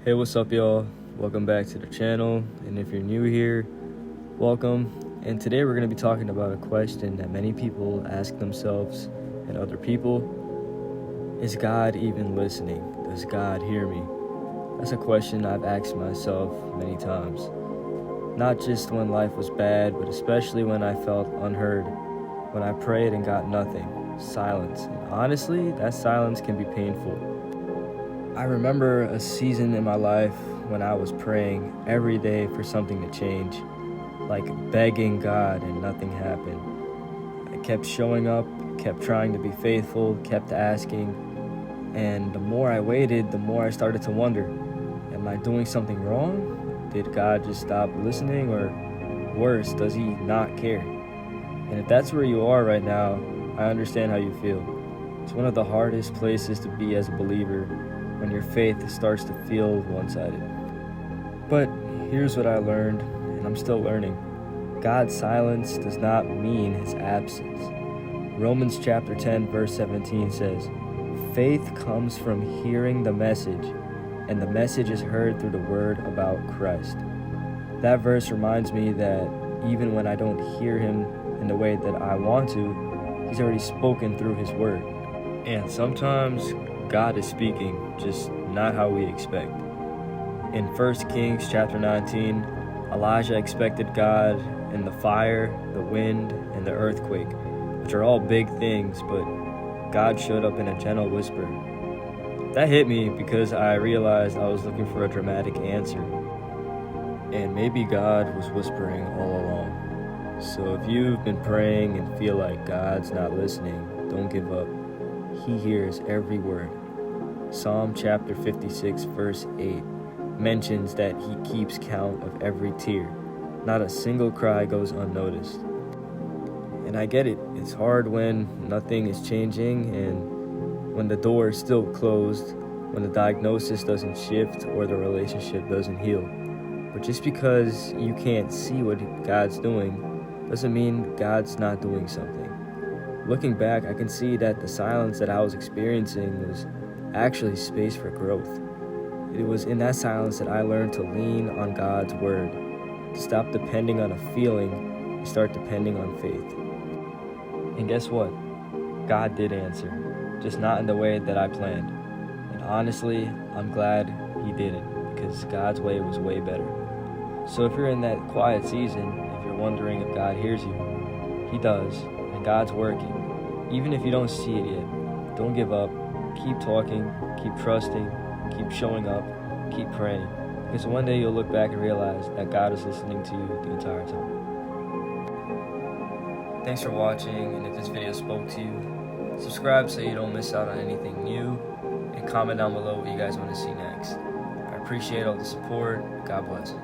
Hey, what's up, y'all? Welcome back to the channel, and if you're new here, welcome. And today we're going to be talking about a question that many people ask themselves and other people. Is God even listening? Does God hear me? That's a question I've asked myself many times. Not just when life was bad, but especially when I felt unheard, when I prayed and got nothing, silence. And honestly, that silence can be painful. I remember a season in my life when I was praying every day for something to change, like begging God, and nothing happened. I kept showing up, kept trying to be faithful, kept asking, and the more I waited, the more I started to wonder, am I doing something wrong? Did God just stop listening, or worse, does he not care? And if that's where you are right now, I understand how you feel. It's one of the hardest places to be as a believer, when your faith starts to feel one-sided. But here's what I learned, and I'm still learning. God's silence does not mean his absence. Romans chapter 10, verse 17 says, "Faith comes from hearing the message, and the message is heard through the word about Christ." That verse reminds me that even when I don't hear him in the way that I want to, he's already spoken through his word. And sometimes God is speaking, just not how we expect. In 1 Kings chapter 19, Elijah expected God in the fire, the wind, and the earthquake, which are all big things, but God showed up in a gentle whisper. That hit me because I realized I was looking for a dramatic answer, and maybe God was whispering all along. So if you've been praying and feel like God's not listening, don't give up. He hears every word. Psalm chapter 56 verse 8 mentions that he keeps count of every tear. Not a single cry goes unnoticed. And I get it. It's hard when nothing is changing, and when the door is still closed, when the diagnosis doesn't shift or the relationship doesn't heal. But just because you can't see what God's doing doesn't mean God's not doing something. Looking back, I can see that the silence that I was experiencing was actually space for growth. It was in that silence that I learned to lean on God's word, to stop depending on a feeling and start depending on faith. And guess what? God did answer, just not in the way that I planned. And honestly, I'm glad he didn't, because God's way was way better. So if you're in that quiet season, if you're wondering if God hears you, he does, and God's working. Even if you don't see it yet, don't give up. Keep talking, keep trusting, keep showing up, keep praying. Because one day you'll look back and realize that God is listening to you the entire time. Thanks for watching, and if this video spoke to you, subscribe so you don't miss out on anything new, and comment down below what you guys want to see next. I appreciate all the support. God bless.